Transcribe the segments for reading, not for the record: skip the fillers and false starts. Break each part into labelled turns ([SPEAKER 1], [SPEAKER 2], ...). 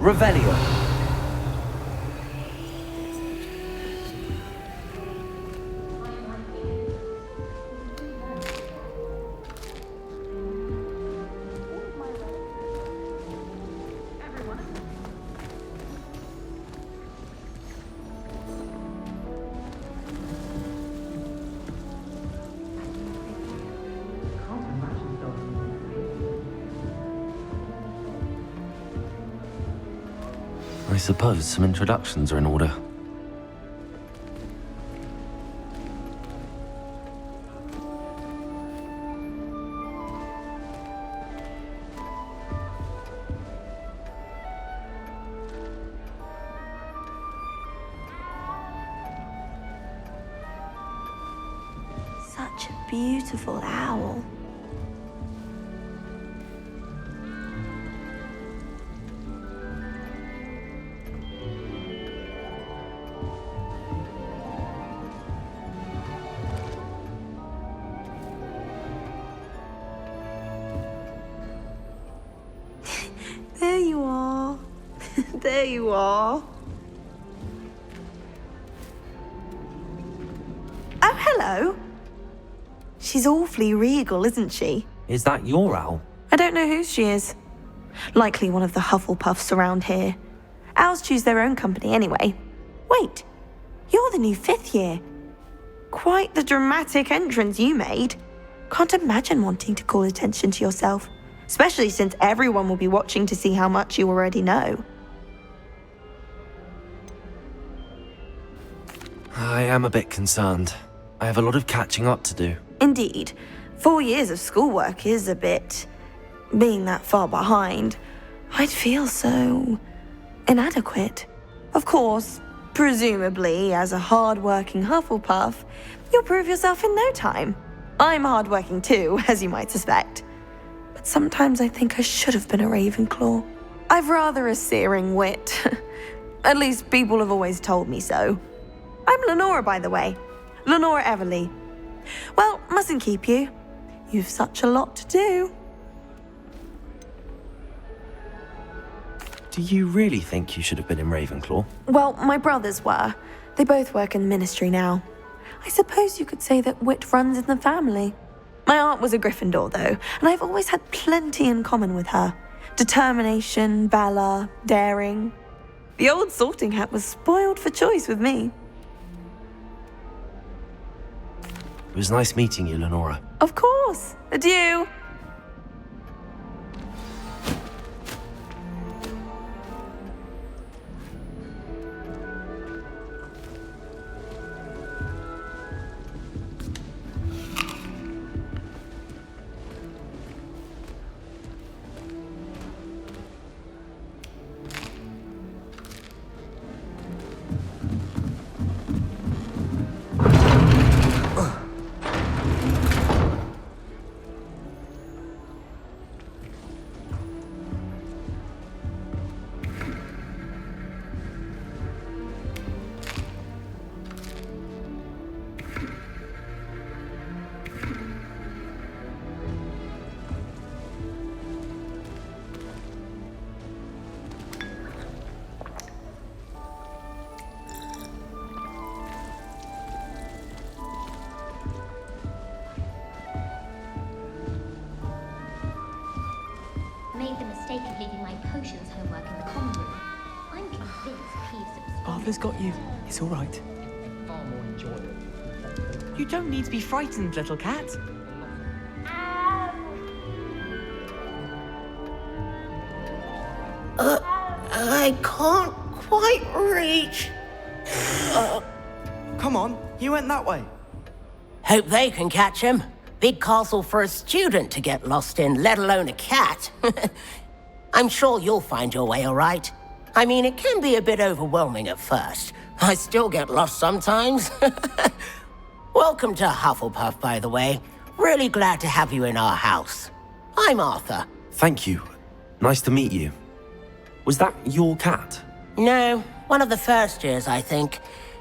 [SPEAKER 1] Revelio.
[SPEAKER 2] I suppose some introductions are in order.
[SPEAKER 3] Such a beautiful owl. There you are. There you are. Oh, hello. She's awfully regal, isn't she?
[SPEAKER 1] Is that your owl?
[SPEAKER 3] I don't know whose she is. Likely one of the Hufflepuffs around here. Owls choose their own company anyway. Wait, you're the new 5th year. Quite the dramatic entrance you made. Can't imagine wanting to call attention to yourself, especially since everyone will be watching to see how much you already know.
[SPEAKER 2] I am a bit concerned. I have a lot of catching up to do.
[SPEAKER 3] Indeed, 4 years of schoolwork is a bit... Being that far behind, I'd feel so... inadequate. Of course, presumably, as a hard-working Hufflepuff, you'll prove yourself in no time. I'm hard-working too, as you might suspect. But sometimes I think I should have been a Ravenclaw. I've rather a searing wit. At least people have always told me so. I'm Lenora, by the way. Lenora Everly. Well, mustn't keep you. You've such a lot to do.
[SPEAKER 2] Do you really think you should have been in Ravenclaw?
[SPEAKER 3] Well, my brothers were. They both work in the ministry now. I suppose you could say that wit runs in the family. My aunt was a Gryffindor, though, and I've always had plenty in common with her. Determination, valor, daring. The old sorting hat was spoiled for choice with me.
[SPEAKER 2] It was nice meeting you, Lenora.
[SPEAKER 3] Of course. Adieu.
[SPEAKER 4] Made the mistake of leaving my potions homework in the common room. I'm convinced Peeves...
[SPEAKER 5] Arthur's got you. It's all right.
[SPEAKER 6] Far more enjoyable.
[SPEAKER 5] You don't need to be frightened, little cat.
[SPEAKER 7] I can't quite reach.
[SPEAKER 5] Come on, you went that way.
[SPEAKER 7] Hope they can catch him. Big castle for a student to get lost in, let alone a cat. I'm sure you'll find your way all right. I mean, it can be a bit overwhelming at first. I still get lost sometimes. Welcome to Hufflepuff, by the way. Really glad to have you in our house. I'm Arthur.
[SPEAKER 2] Thank you. Nice to meet you. Was that your cat?
[SPEAKER 7] No, one of the first years, I think.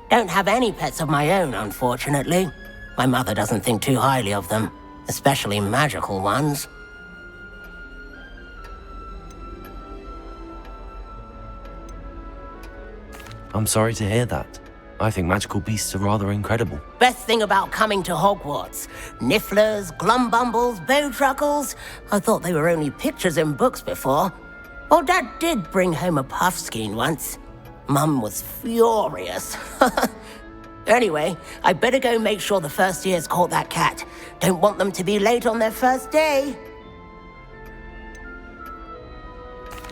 [SPEAKER 7] Don't have any pets of my own, unfortunately. My mother doesn't think too highly of them, especially magical ones.
[SPEAKER 2] I'm sorry to hear that. I think magical beasts are rather incredible.
[SPEAKER 7] Best thing about coming to Hogwarts. Nifflers, glumbumbles, bowtruckles. I thought they were only pictures in books before. Well, Dad did bring home a puffskein once. Mum was furious. Anyway, I better go make sure the first years caught that cat. Don't want them to be late on their first day.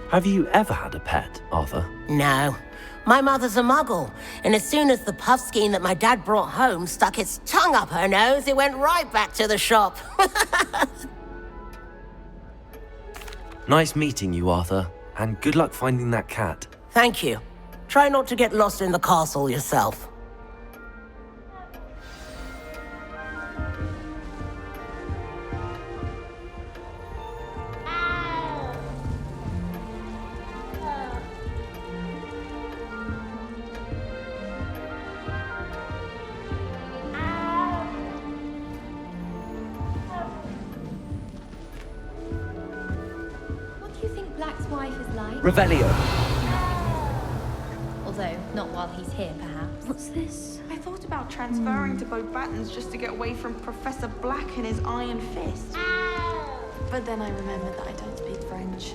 [SPEAKER 2] Have you ever had a pet, Arthur?
[SPEAKER 7] No. My mother's a muggle, and as soon as the puffskein that my dad brought home stuck its tongue up her nose, it went right back to the shop.
[SPEAKER 2] Nice meeting you, Arthur, and good luck finding that cat.
[SPEAKER 7] Thank you. Try not to get lost in the castle yourself.
[SPEAKER 4] What do you think Black's wife is like?
[SPEAKER 5] Revelio.
[SPEAKER 4] Although, not while he's here, perhaps.
[SPEAKER 3] What's this?
[SPEAKER 1] I thought about transferring to Beauxbatons just to get away from Professor Black and his iron fist. But then I remembered that I don't speak French.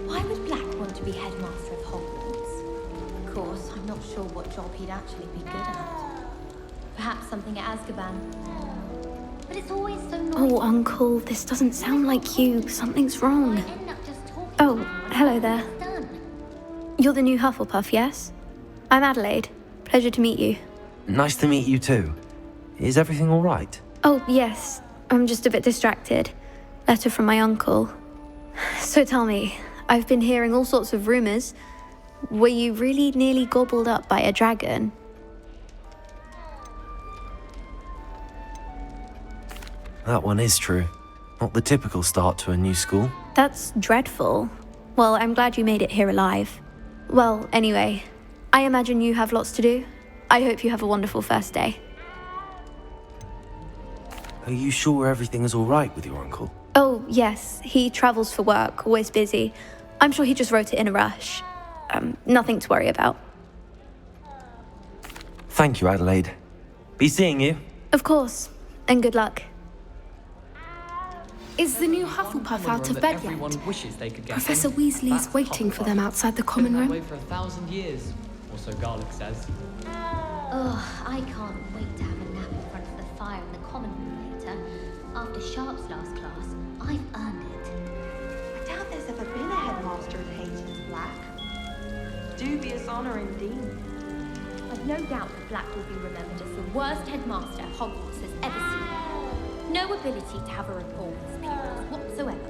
[SPEAKER 4] Why would Black want to be headmaster of Hogwarts? Of course, I'm not sure what job he'd actually be good at. Perhaps something at Azkaban. But it's always so noisy.
[SPEAKER 8] Oh, Uncle, this doesn't sound like you. Something's wrong.
[SPEAKER 4] I end up just talking
[SPEAKER 8] Oh,
[SPEAKER 4] about what
[SPEAKER 8] hello
[SPEAKER 4] I've
[SPEAKER 8] there.
[SPEAKER 4] done.
[SPEAKER 8] You're the new Hufflepuff, yes? I'm Adelaide. Pleasure to meet you.
[SPEAKER 2] Nice to meet you too. Is everything all right?
[SPEAKER 8] Oh, yes. I'm just a bit distracted. Letter from my uncle. So tell me, I've been hearing all sorts of rumors. Were you really nearly gobbled up by a dragon?
[SPEAKER 2] That one is true. Not the typical start to a new school.
[SPEAKER 8] That's dreadful. Well, I'm glad you made it here alive. Well, anyway, I imagine you have lots to do. I hope you have a wonderful first day.
[SPEAKER 2] Are you sure everything is all right with your uncle?
[SPEAKER 8] Oh, yes, he travels for work, always busy. I'm sure he just wrote it in a rush. Nothing to worry about.
[SPEAKER 2] Thank you, Adelaide. Be seeing you.
[SPEAKER 8] Of course, and good luck.
[SPEAKER 9] Is the new Hufflepuff out of bed
[SPEAKER 6] Everyone
[SPEAKER 9] yet?
[SPEAKER 6] wishes they could get
[SPEAKER 9] Professor
[SPEAKER 6] them.
[SPEAKER 9] Weasley's
[SPEAKER 6] That's
[SPEAKER 9] waiting for them
[SPEAKER 6] Hufflepuff.
[SPEAKER 9] outside the
[SPEAKER 6] Been
[SPEAKER 9] common
[SPEAKER 6] that
[SPEAKER 9] room.
[SPEAKER 6] way for 1,000 years, or so Garlic says.
[SPEAKER 4] Ugh, I can't wait to have a nap in front of the fire in the common room later. After Sharp's last class, I've earned it.
[SPEAKER 1] I doubt there's ever been a headmaster as hated as Black. Dubious honor indeed.
[SPEAKER 4] I've no doubt that Black will be remembered as the worst headmaster Hogwarts has ever seen. No ability to have a rapport with his pupils whatsoever.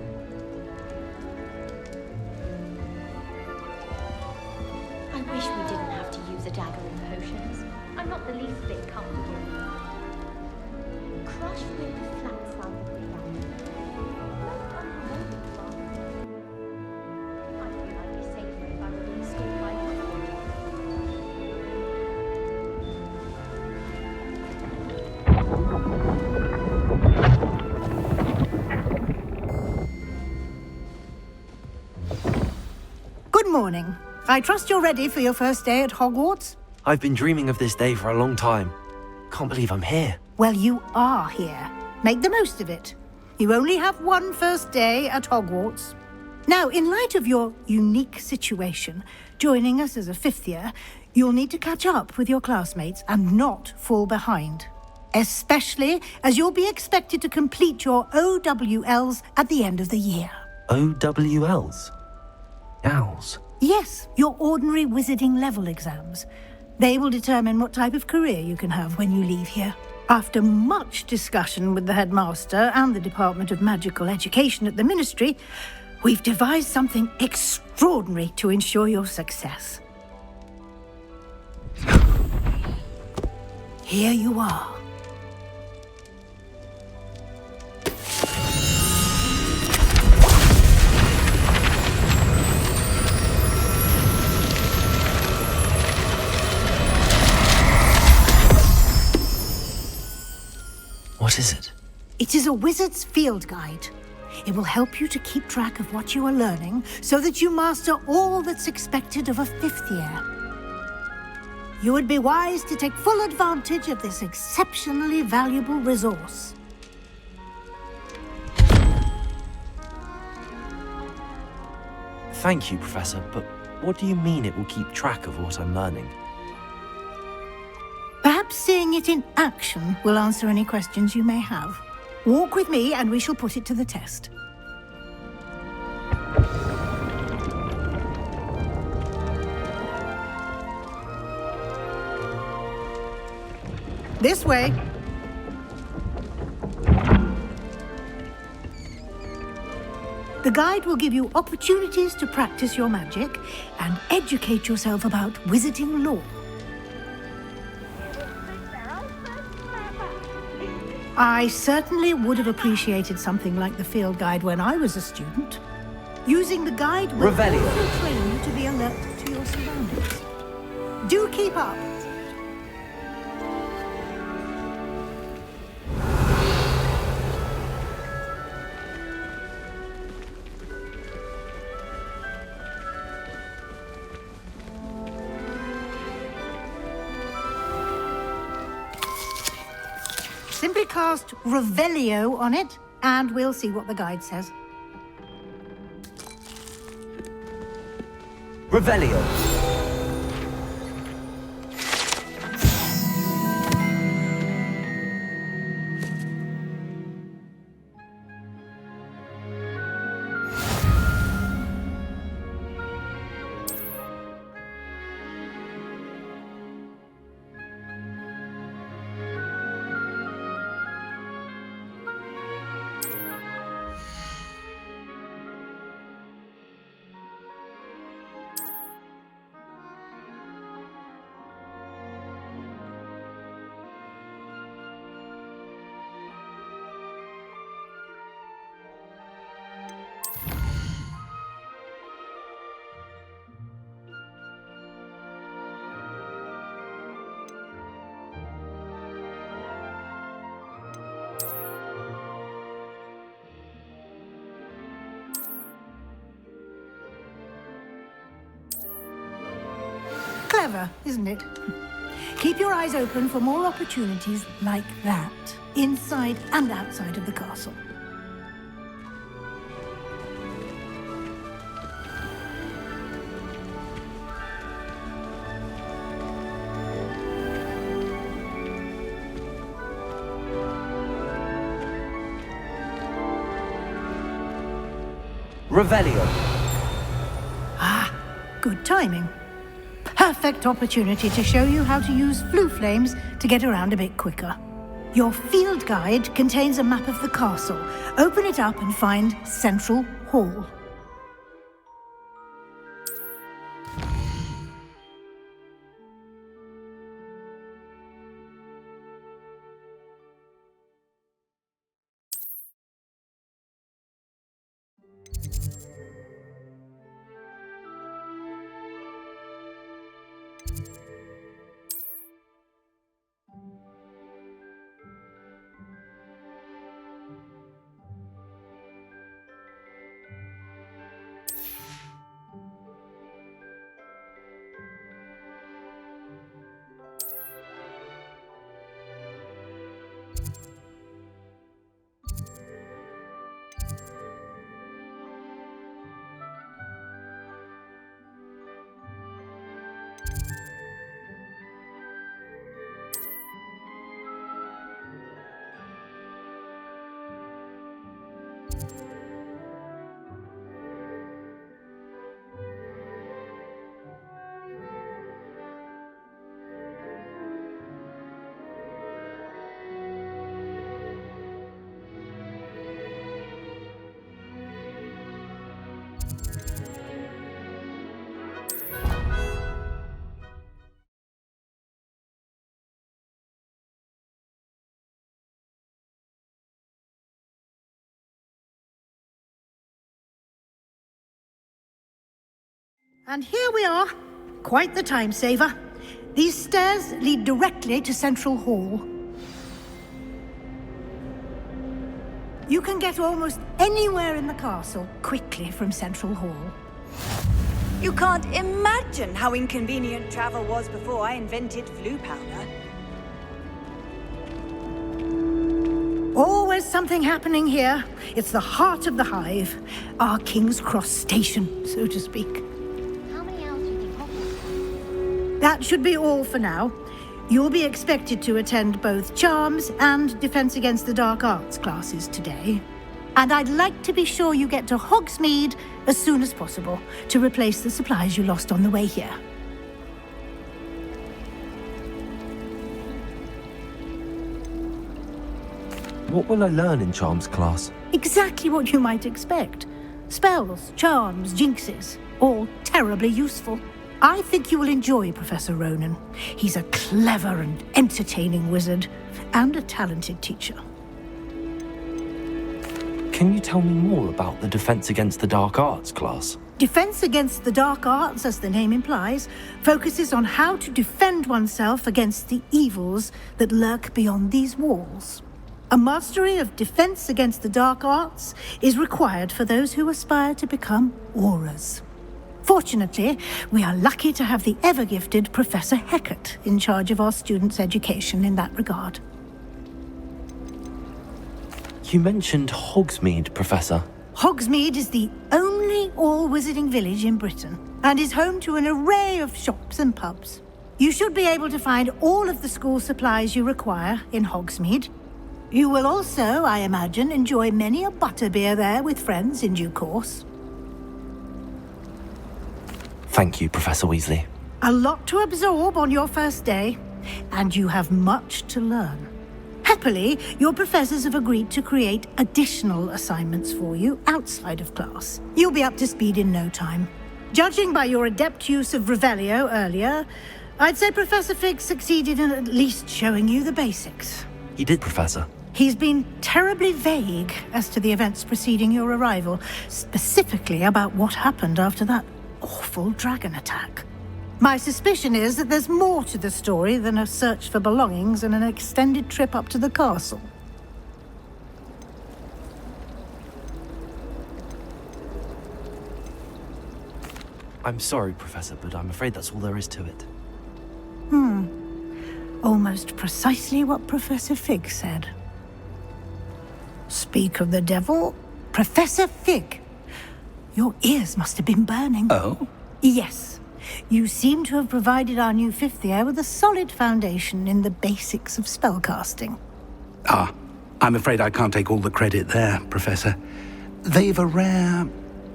[SPEAKER 4] I wish we didn't have to use a dagger in potions. I'm not the least bit comfortable. Crushed with the flat sound of the I feel I'd be safer if I were being schooled by
[SPEAKER 10] Good morning. I trust you're ready for your first day at Hogwarts?
[SPEAKER 2] I've been dreaming of this day for a long time. Can't believe I'm here.
[SPEAKER 10] Well, you are here. Make the most of it. You only have one first day at Hogwarts. Now, in light of your unique situation, joining us as a fifth year, you'll need to catch up with your classmates and not fall behind. Especially as you'll be expected to complete your OWLs at the end of the year.
[SPEAKER 2] OWLs? Owls?
[SPEAKER 10] Yes, your ordinary wizarding level exams. They will determine what type of career you can have when you leave here. After much discussion with the headmaster and the Department of Magical Education at the Ministry, we've devised something extraordinary to ensure your success. Here you are.
[SPEAKER 2] What is it?
[SPEAKER 10] It is a wizard's field guide. It will help you to keep track of what you are learning so that you master all that's expected of a fifth year. you would be wise to take full advantage of this exceptionally valuable resource.
[SPEAKER 2] Thank you, Professor, but what do you mean it will keep track of what I'm learning?
[SPEAKER 10] Perhaps seeing it in action will answer any questions you may have. Walk with me and we shall put it to the test. This way. The guide will give you opportunities to practice your magic and educate yourself about wizarding lore. I certainly would have appreciated something like the field guide when I was a student. Using the guide will also train you to be alert to your surroundings. Do keep up. Simply cast Revelio on it, and we'll see what the guide says.
[SPEAKER 2] Revelio.
[SPEAKER 10] Clever, isn't it? Keep your eyes open for more opportunities like that, inside and outside of the castle.
[SPEAKER 2] Revelio.
[SPEAKER 10] Ah, good timing. Perfect opportunity to show you how to use flue flames to get around a bit quicker. Your field guide contains a map of the castle. Open it up and find Central Hall. And here we are. Quite the time saver. These stairs lead directly to Central Hall. You can get almost anywhere in the castle quickly from Central Hall.
[SPEAKER 11] You can't imagine how inconvenient travel was before I invented flu powder.
[SPEAKER 10] Always something happening here. It's the heart of the hive. Our King's Cross station, so to speak.
[SPEAKER 4] How many hours do you think Hogwarts?
[SPEAKER 10] That should be all for now. You'll be expected to attend both Charms and Defense Against the Dark Arts classes today. And I'd like to be sure you get to Hogsmeade as soon as possible to replace the supplies you lost on the way here.
[SPEAKER 2] What will I learn in Charms class?
[SPEAKER 10] Exactly what you might expect. Spells, charms, jinxes, all terribly useful. I think you will enjoy Professor Ronan. He's a clever and entertaining wizard, and a talented teacher.
[SPEAKER 2] Can you tell me more about the Defense Against the Dark Arts class?
[SPEAKER 10] Defense Against the Dark Arts, as the name implies, focuses on how to defend oneself against the evils that lurk beyond these walls. A mastery of Defense Against the Dark Arts is required for those who aspire to become auras. Fortunately, we are lucky to have the ever-gifted Professor Hecat in charge of our students' education in that regard.
[SPEAKER 2] You mentioned Hogsmeade, Professor.
[SPEAKER 10] Hogsmeade is the only all-wizarding village in Britain and is home to an array of shops and pubs. You should be able to find all of the school supplies you require in Hogsmeade. You will also, I imagine, enjoy many a butterbeer there with friends in due course.
[SPEAKER 2] Thank you, Professor Weasley.
[SPEAKER 10] A lot to absorb on your first day, and you have much to learn. Happily, your professors have agreed to create additional assignments for you outside of class. You'll be up to speed in no time. Judging by your adept use of Revelio earlier, I'd say Professor Fig succeeded in at least showing you the basics.
[SPEAKER 2] He did, Professor.
[SPEAKER 10] He's been terribly vague as to the events preceding your arrival, specifically about what happened after that awful dragon attack. My suspicion is that there's more to the story than a search for belongings and an extended trip up to the castle.
[SPEAKER 2] I'm sorry, Professor, but I'm afraid that's all there is to it.
[SPEAKER 10] Almost precisely what Professor Fig said. Speak of the devil, Professor Fig. Your ears must have been burning.
[SPEAKER 12] Oh?
[SPEAKER 10] Yes. You seem to have provided our new fifth year with a solid foundation in the basics of spellcasting.
[SPEAKER 12] Ah, I'm afraid I can't take all the credit there, Professor. They've a rare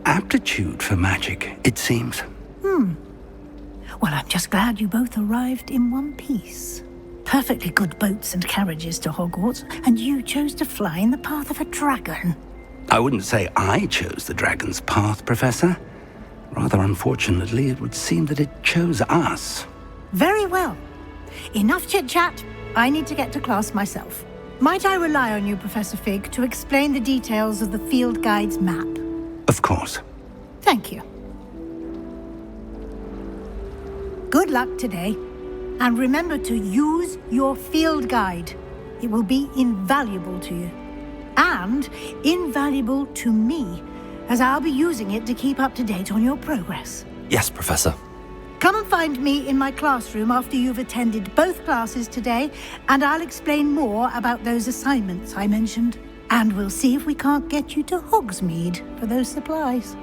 [SPEAKER 12] aptitude for magic, it seems.
[SPEAKER 10] Well, I'm just glad you both arrived in one piece. Perfectly good boats and carriages to Hogwarts, and you chose to fly in the path of a dragon.
[SPEAKER 12] I wouldn't say I chose the dragon's path, Professor. Rather unfortunately, it would seem that it chose us.
[SPEAKER 10] Very well. Enough chit-chat. I need to get to class myself. Might I rely on you, Professor Fig, to explain the details of the field guide's map?
[SPEAKER 12] Of course.
[SPEAKER 10] Thank you. Good luck today. And remember to use your field guide. It will be invaluable to you. And invaluable to me, as I'll be using it to keep up to date on your progress.
[SPEAKER 2] Yes, Professor.
[SPEAKER 10] Come and find me in my classroom after you've attended both classes today, and I'll explain more about those assignments I mentioned. And we'll see if we can't get you to Hogsmeade for those supplies.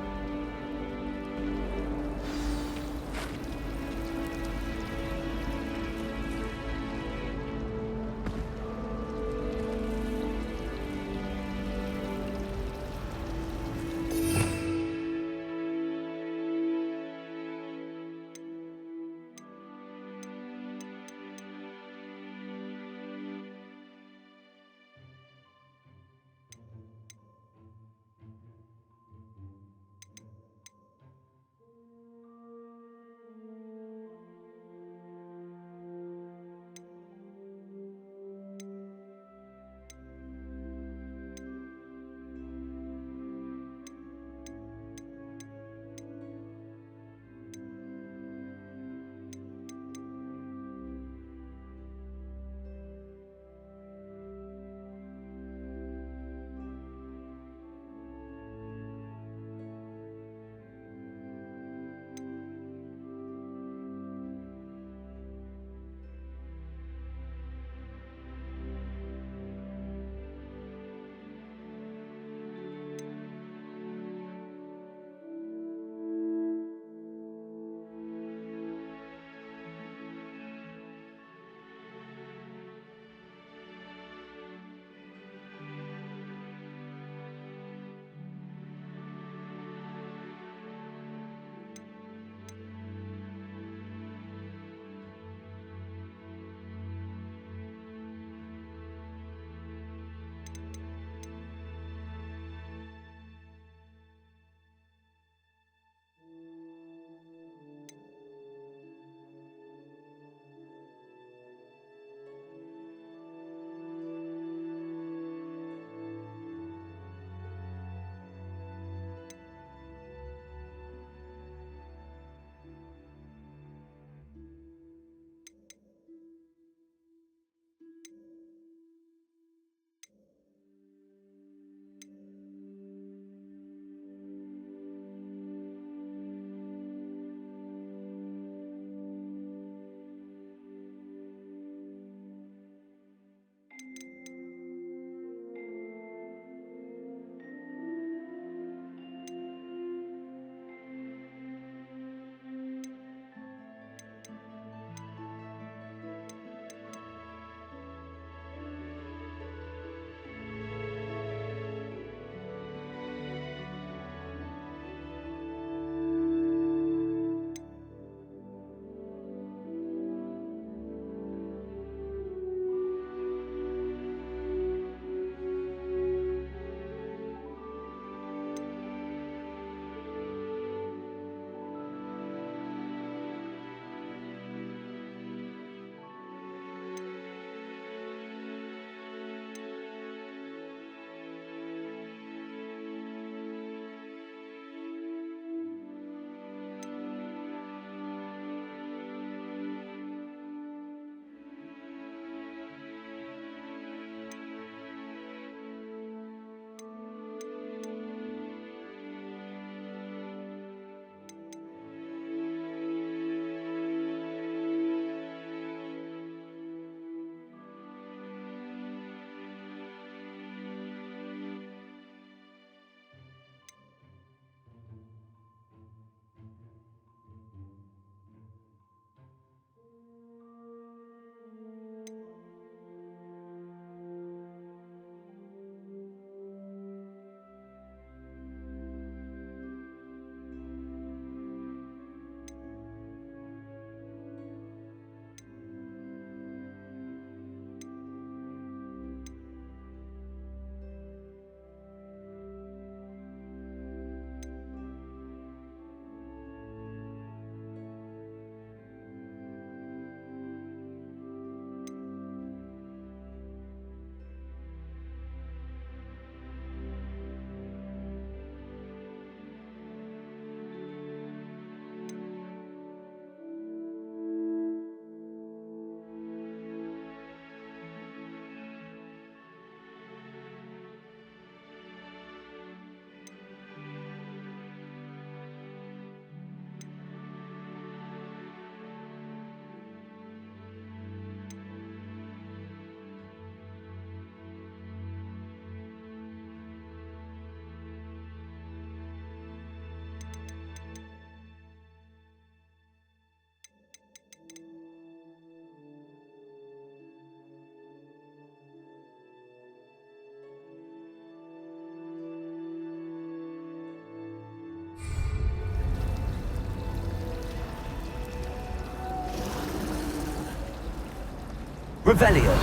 [SPEAKER 2] Revelio.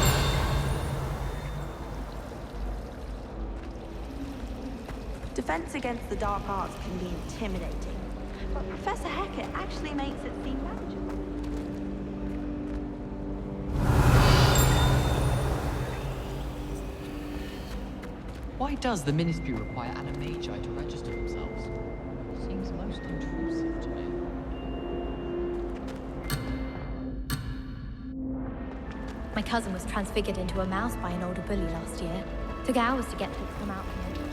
[SPEAKER 1] Defense against the dark arts can be intimidating, but Professor Hecat actually makes it seem manageable.
[SPEAKER 6] Why does the Ministry require animagi to register themselves? Seems most intrusive to me.
[SPEAKER 4] My cousin was transfigured into a mouse by an older bully last year. Took hours to get him out from him.